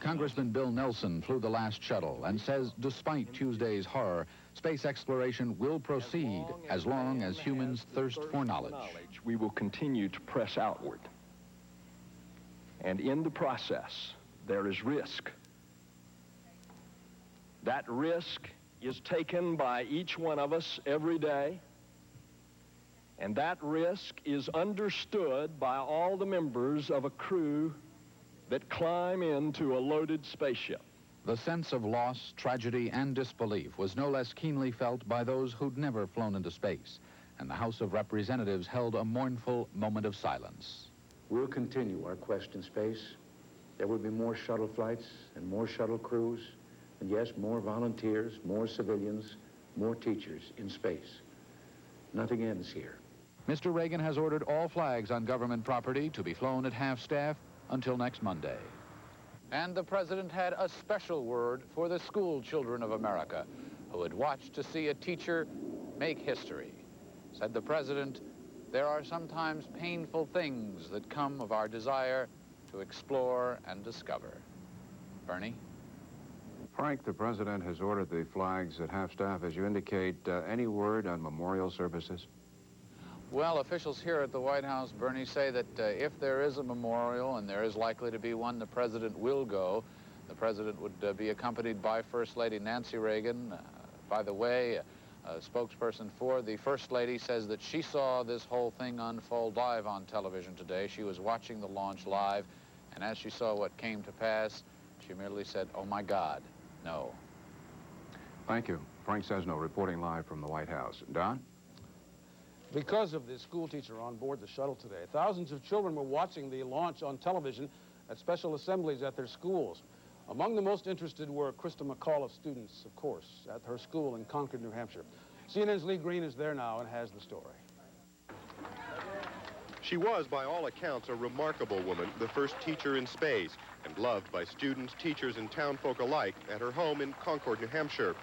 Congressman Bill Nelson flew the last shuttle and says despite Tuesday's horror, space exploration will proceed as long as humans thirst for knowledge. We will continue to press outward. And in the process, there is risk. That risk is taken by each one of us every day, and that risk is understood by all the members of a crew that climb into a loaded spaceship. The sense of loss, tragedy, and disbelief was no less keenly felt by those who'd never flown into space, and the House of Representatives held a mournful moment of silence. We'll continue our quest in space. There will be more shuttle flights and more shuttle crews, and yes, more volunteers, more civilians, more teachers in space. Nothing ends here. Mr. Reagan has ordered all flags on government property to be flown at half-staff until next Monday. And the president had a special word for the school children of America who had watched to see a teacher make history. Said the president, there are sometimes painful things that come of our desire to explore and discover. Bernie? Frank, the president has ordered the flags at half-staff, as you indicate. Any word on memorial services? Well, officials here at the White House, Bernie, say that if there is a memorial, and there is likely to be one, the president will go. The president would be accompanied by First Lady Nancy Reagan. By the way, a spokesperson for the First Lady says that she saw this whole thing unfold live on television today. She was watching the launch live, and as she saw what came to pass, she merely said, "Oh my God, no." Thank you. Frank Sesno reporting live from the White House. Don? Because of the school teacher on board the shuttle today, thousands of children were watching the launch on television at special assemblies at their schools. Among the most interested were Christa McAuliffe students, of course, at her school in Concord, New Hampshire. CNN's Lee Green is there now and has the story. She was, by all accounts, a remarkable woman, the first teacher in space, and loved by students, teachers, and townfolk alike at her home in Concord, New Hampshire.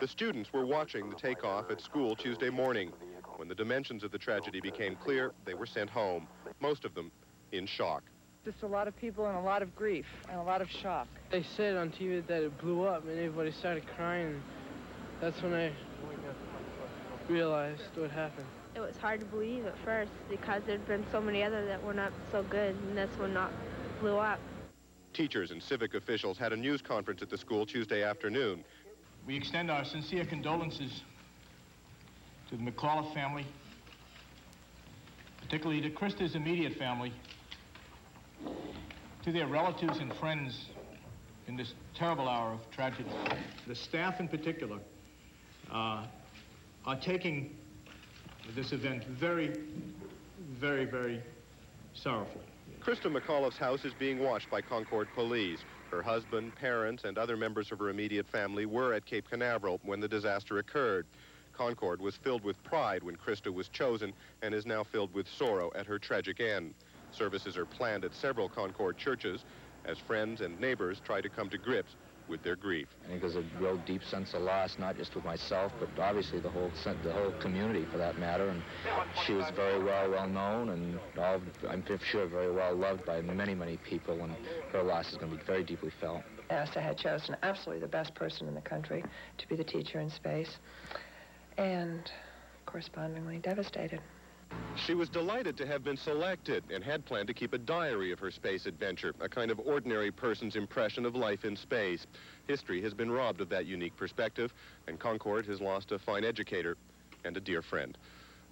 The students were watching the takeoff at school Tuesday morning. When the dimensions of the tragedy became clear, they were sent home, most of them in shock. Just a lot of people and a lot of grief and a lot of shock. They said on TV that it blew up and everybody started crying. That's when I realized what happened. It was hard to believe at first because there'd been so many others that were not so good, and this one not blew up. Teachers and civic officials had a news conference at the school Tuesday afternoon. We extend our sincere condolences to the McAuliffe family, particularly to Christa's immediate family, to their relatives and friends in this terrible hour of tragedy. The staff in particular are taking this event very, very, very sorrowfully. Christa McAuliffe's house is being watched by Concord police. Her husband, parents, and other members of her immediate family were at Cape Canaveral when the disaster occurred. Concord was filled with pride when Christa was chosen and is now filled with sorrow at her tragic end. Services are planned at several Concord churches as friends and neighbors try to come to grips with their grief. I think there's a real deep sense of loss, not just with myself, but obviously the whole community for that matter. And she was very well known and I'm sure very well loved by many, many people, and her loss is going to be very deeply felt. NASA had chosen absolutely the best person in the country to be the teacher in space, and correspondingly devastated. She was delighted to have been selected and had planned to keep a diary of her space adventure, a kind of ordinary person's impression of life in space. History has been robbed of that unique perspective, and Concord has lost a fine educator and a dear friend.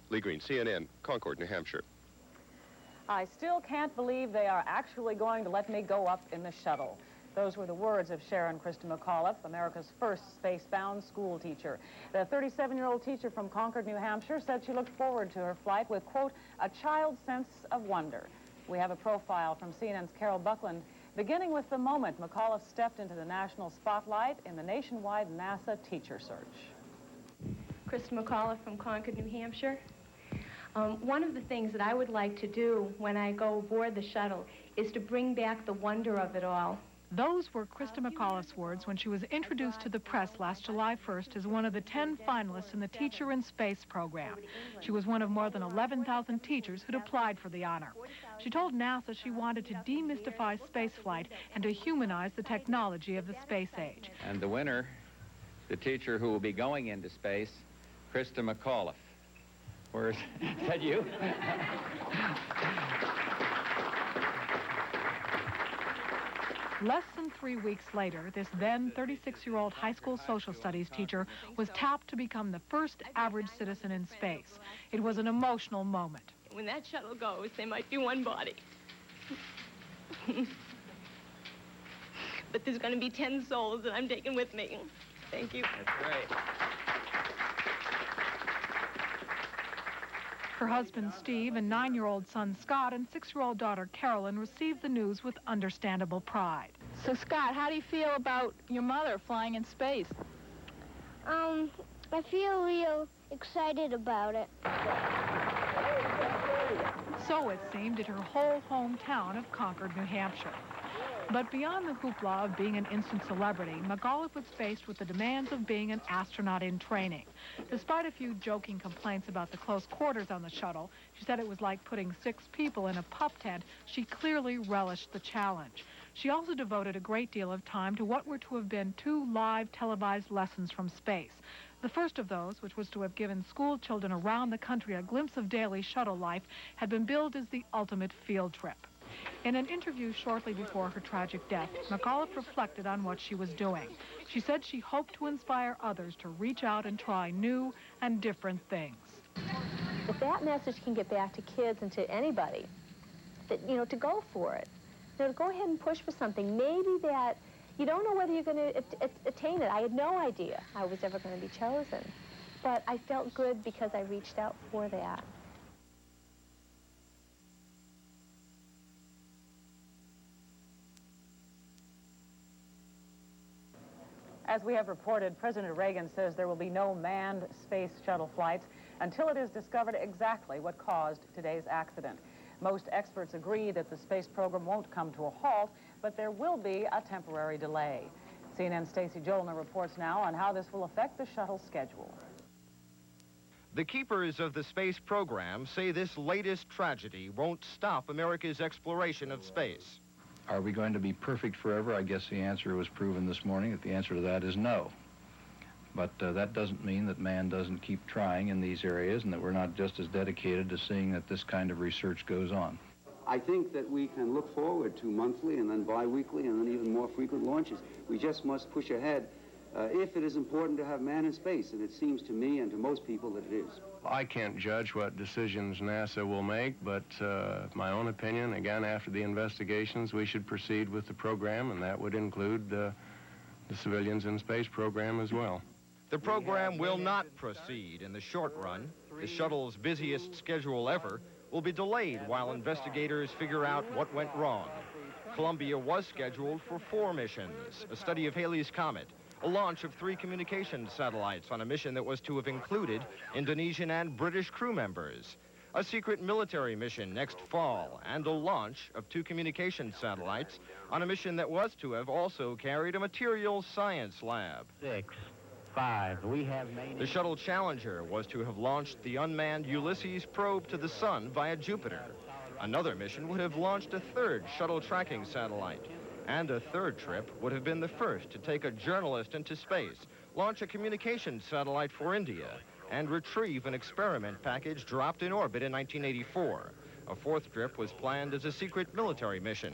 Lee Green, CNN, Concord, New Hampshire. I still can't believe they are actually going to let me go up in the shuttle. Those were the words of Sharon Christa McAuliffe, America's first space-bound school teacher. The 37-year-old teacher from Concord, New Hampshire, said she looked forward to her flight with, quote, a child's sense of wonder. We have a profile from CNN's Carol Buckland, beginning with the moment McAuliffe stepped into the national spotlight in the nationwide NASA teacher search. Christa McAuliffe from Concord, New Hampshire. One of the things that I would like to do when I go aboard the shuttle is to bring back the wonder of it all. Those were Christa McAuliffe's words when she was introduced to the press last July 1st as one of the 10 finalists in the Teacher in Space program. She was one of more than 11,000 teachers who'd applied for the honor. She told NASA she wanted to demystify spaceflight and to humanize the technology of the space age. And the winner, the teacher who will be going into space, Christa McAuliffe. Where's that you? Less than 3 weeks later, this then 36-year-old high school social studies teacher was tapped to become the first average citizen in space. It was an emotional moment. When that shuttle goes, there might be one body. But there's going to be 10 souls that I'm taking with me. Thank you. That's right. Her husband, Steve, and 9-year-old son, Scott, and 6-year-old daughter, Carolyn, received the news with understandable pride. So, Scott, how do you feel about your mother flying in space? I feel real excited about it. So it seemed did her whole hometown of Concord, New Hampshire. But beyond the hoopla of being an instant celebrity, McAuliffe was faced with the demands of being an astronaut in training. Despite a few joking complaints about the close quarters on the shuttle, she said it was like putting 6 people in a pup tent. She clearly relished the challenge. She also devoted a great deal of time to what were to have been 2 live televised lessons from space. The first of those, which was to have given school children around the country a glimpse of daily shuttle life, had been billed as the ultimate field trip. In an interview shortly before her tragic death, McAuliffe reflected on what she was doing. She said she hoped to inspire others to reach out and try new and different things. If that message can get back to kids and to anybody, that, to go for it, to go ahead and push for something, maybe that you don't know whether you're going to attain it. I had no idea I was ever going to be chosen, but I felt good because I reached out for that. As we have reported, President Reagan says there will be no manned space shuttle flights until it is discovered exactly what caused today's accident. Most experts agree that the space program won't come to a halt, but there will be a temporary delay. CNN's Stacy Jolner reports now on how this will affect the shuttle schedule. The keepers of the space program say this latest tragedy won't stop America's exploration of space. Are we going to be perfect forever? I guess the answer was proven this morning that the answer to that is no. But that doesn't mean that man doesn't keep trying in these areas and that we're not just as dedicated to seeing that this kind of research goes on. I think that we can look forward to monthly and then bi-weekly and then even more frequent launches. We just must push ahead if it is important to have man in space, and it seems to me and to most people that it is. I can't judge what decisions NASA will make, but my own opinion, again, after the investigations, we should proceed with the program, and that would include the civilians in space program as well. The program will not proceed in the short run. The shuttle's busiest schedule ever will be delayed while investigators figure out what went wrong. Columbia was scheduled for 4 missions, a study of Halley's Comet, a launch of 3 communications satellites on a mission that was to have included Indonesian and British crew members, a secret military mission next fall, and a launch of 2 communications satellites on a mission that was to have also carried a materials science lab. 6, 5, we have made... The shuttle Challenger was to have launched the unmanned Ulysses probe to the sun via Jupiter. Another mission would have launched a 3rd shuttle tracking satellite. And a 3rd trip would have been the first to take a journalist into space, launch a communications satellite for India, and retrieve an experiment package dropped in orbit in 1984. A 4th trip was planned as a secret military mission.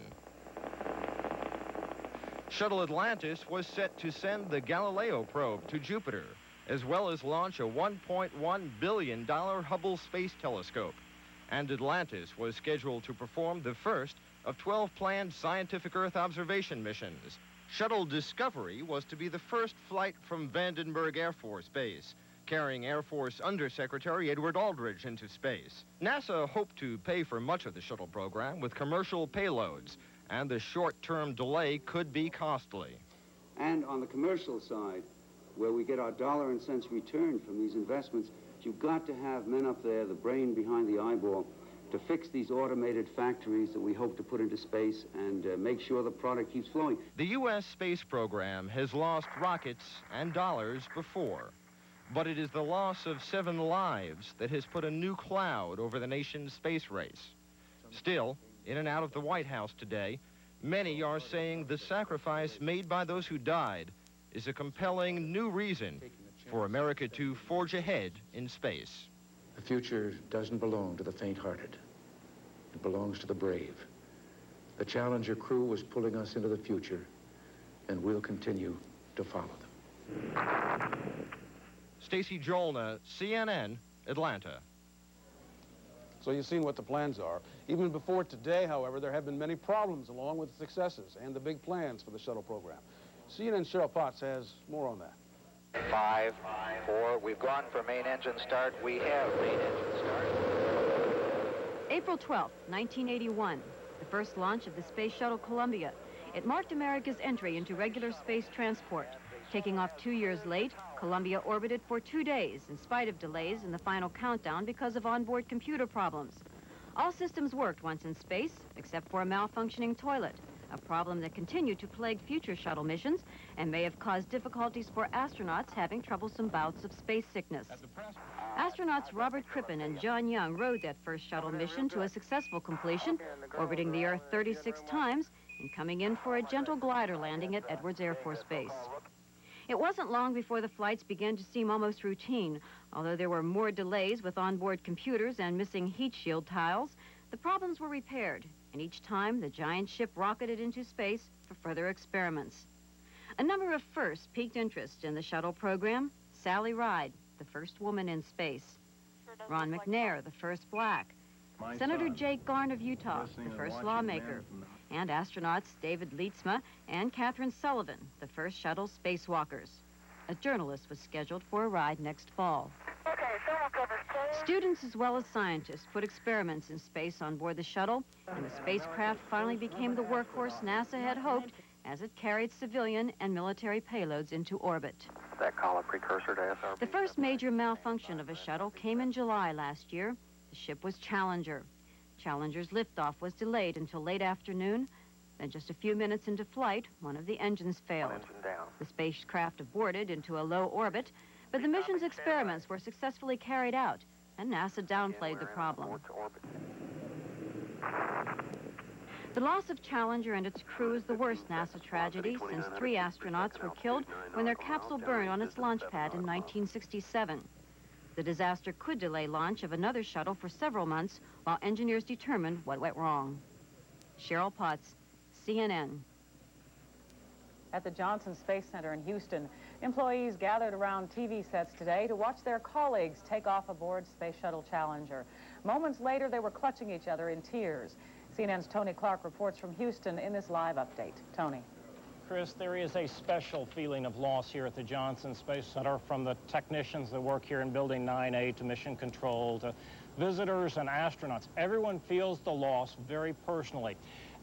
Shuttle Atlantis was set to send the Galileo probe to Jupiter, as well as launch a $1.1 billion Hubble Space Telescope. And Atlantis was scheduled to perform the first of 12 planned scientific Earth observation missions. Shuttle Discovery was to be the first flight from Vandenberg Air Force Base, carrying Air Force Undersecretary Edward Aldridge into space. NASA hoped to pay for much of the shuttle program with commercial payloads, and the short-term delay could be costly. And on the commercial side, where we get our dollar and cents return from these investments, you've got to have men up there, the brain behind the eyeball, to fix these automated factories that we hope to put into space and make sure the product keeps flowing. The U.S. space program has lost rockets and dollars before, but it is the loss of 7 lives that has put a new cloud over the nation's space race. Still, in and out of the White House today, many are saying the sacrifice made by those who died is a compelling new reason for America to forge ahead in space. The future doesn't belong to the faint-hearted. It belongs to the brave. The Challenger crew was pulling us into the future, and we'll continue to follow them. Stacy Jolna, CNN, Atlanta. So you've seen what the plans are. Even before today, however, there have been many problems along with the successes and the big plans for the shuttle program. CNN's Cheryl Potts has more on that. 5, 4, we've gone for main engine start. We have main engine start. April 12, 1981, the first launch of the Space Shuttle Columbia. It marked America's entry into regular space transport. Taking off 2 years late, Columbia orbited for 2 days in spite of delays in the final countdown because of onboard computer problems. All systems worked once in space, except for a malfunctioning toilet, a problem that continued to plague future shuttle missions and may have caused difficulties for astronauts having troublesome bouts of space sickness. Astronauts Robert Crippen and John Young rode that first shuttle mission to a successful completion, orbiting the Earth 36 times and coming in for a gentle glider landing at Edwards Air Force Base. It wasn't long before the flights began to seem almost routine. Although there were more delays with onboard computers and missing heat shield tiles, the problems were repaired, and each time the giant ship rocketed into space for further experiments. A number of firsts piqued interest in the shuttle program. Sally Ride, the first woman in space. Ron McNair, the first black. Senator Jake Garn of Utah, the first lawmaker. And astronauts David Leetsma and Catherine Sullivan, the first shuttle spacewalkers. A journalist was scheduled for a ride next fall. Students as well as scientists put experiments in space on board the shuttle, and the spacecraft finally became the workhorse NASA had hoped as it carried civilian and military payloads into orbit. That call a precursor to SRB. The first major malfunction of a shuttle came in July last year. The ship was Challenger. Challenger's liftoff was delayed until late afternoon. Then just a few minutes into flight, one of the engines failed. The spacecraft aborted into a low orbit, but the mission's experiments were successfully carried out, and NASA downplayed the problem. The loss of Challenger and its crew is the worst NASA tragedy since 3 astronauts were killed when their capsule burned on its launch pad in 1967. The disaster could delay launch of another shuttle for several months while engineers determined what went wrong. Cheryl Potts, CNN. At the Johnson Space Center in Houston, employees gathered around TV sets today to watch their colleagues take off aboard Space Shuttle Challenger. Moments later, they were clutching each other in tears. CNN's Tony Clark reports from Houston in this live update. Tony. Chris, there is a special feeling of loss here at the Johnson Space Center, from the technicians that work here in Building 9A to Mission Control to visitors and astronauts. Everyone feels the loss very personally.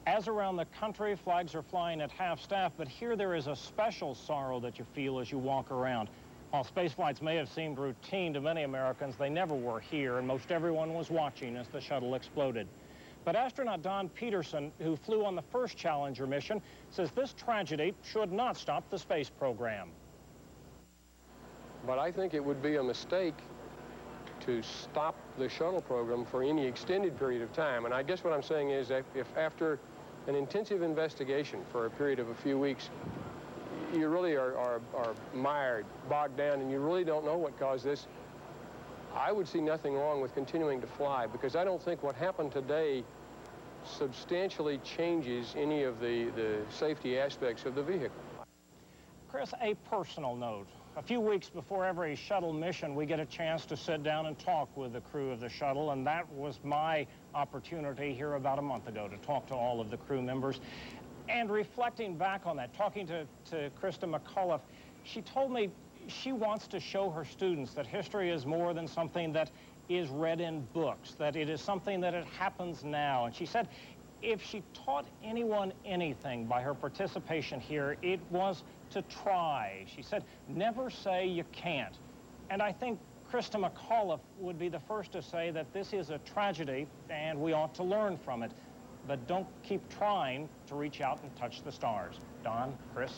As around the country, flags are flying at half-staff, but here there is a special sorrow that you feel as you walk around. While space flights may have seemed routine to many Americans, they never were here, and most everyone was watching as the shuttle exploded. But astronaut Don Peterson, who flew on the first Challenger mission, says this tragedy should not stop the space program. But I think it would be a mistake to stop the shuttle program for any extended period of time. And I guess what I'm saying is that if after an intensive investigation for a period of a few weeks, you really are mired, bogged down, and you really don't know what caused this, I would see nothing wrong with continuing to fly, because I don't think what happened today substantially changes any of the safety aspects of the vehicle. Chris, a personal note. A few weeks before every shuttle mission, we get a chance to sit down and talk with the crew of the shuttle, and that was my opportunity here about a month ago to talk to all of the crew members. And reflecting back on that, talking to Christa McAuliffe, she told me she wants to show her students that history is more than something that is read in books, that it is something that it happens now. And she said if she taught anyone anything by her participation here, it was to try. She said, never say you can't. And I think Christa McAuliffe would be the first to say that this is a tragedy and we ought to learn from it. But don't keep trying to reach out and touch the stars. Don, Chris?